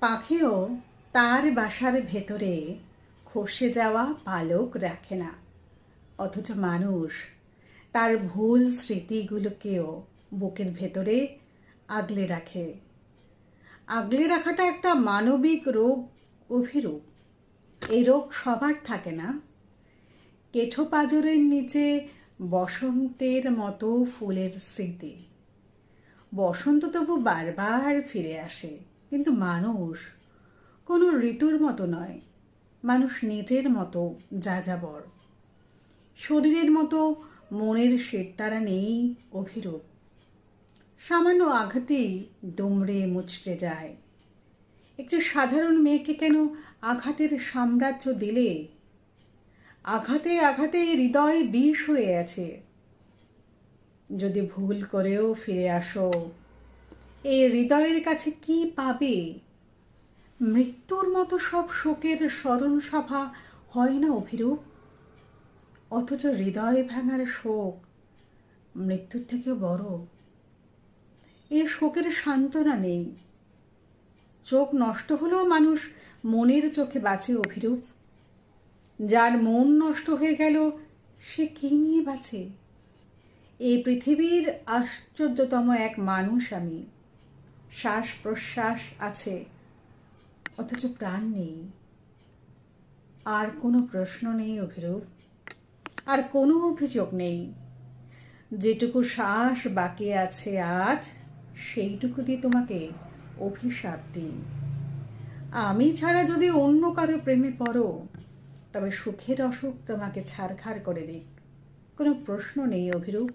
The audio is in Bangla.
পাখিও তার বাসার ভেতরে খসে যাওয়া পালক রাখে না, অথচ মানুষ তার ভুল স্মৃতিগুলোকেও বুকের ভেতরে আগলে রাখে। আগলে রাখাটা একটা মানবিক রোগ, অভিরূপ। এই রোগ সবার থাকে না। কেঠো পাঁজরের নিচে বসন্তের মতো ফুলের স্মৃতি। বসন্ত তবু বারবার ফিরে আসে, কিন্তু মানুষ কোনো ঋতুর মতো নয়। মানুষ নিজের মতো যাযাবর। শরীরের মতো মনের শেরতারা নেই, অভিরূপ। সামান্য আঘাতেই দুমড়ে মুচড়ে যায়। একটি সাধারণ মেয়েকে কেন আঘাতের সাম্রাজ্য দিলে? আঘাতে আঘাতে হৃদয় বিষ হয়ে আছে। যদি ভুল করেও ফিরে আসো, এই হৃদয়ের কাছে কি পাবে? মৃত্যুর মতো সব শোকের স্মরণ সভা হয় না, অভিরূপ। অথচ হৃদয় ভাঙার শোক মৃত্যুর থেকেও বড়। এই শোকের সান্ত্বনা নেই। চোখ নষ্ট হলেও মানুষ মনের চোখে বাঁচে, অভিরূপ। যার মন নষ্ট হয়ে গেল, সে কি নিয়ে বাঁচে? এই পৃথিবীর আশ্চর্যতম এক মানুষ আমি। শ্বাস প্রশ্বাস আছে, অথচ প্রাণ নেই। আর কোনো প্রশ্ন নেই, অভিরূপ। আর কোনো অভিযোগ নেই। যেটুকু শ্বাস বাকি আছে আজ, সেইটুকু দিয়ে তোমাকে অভিশাপ দিই। আমি ছাড়া যদি অন্য কারো প্রেমে পড়ো, তবে সুখের অসুখ তোমাকে ছারখার করে দিক। কোনো প্রশ্ন নেই, অভিরূপ।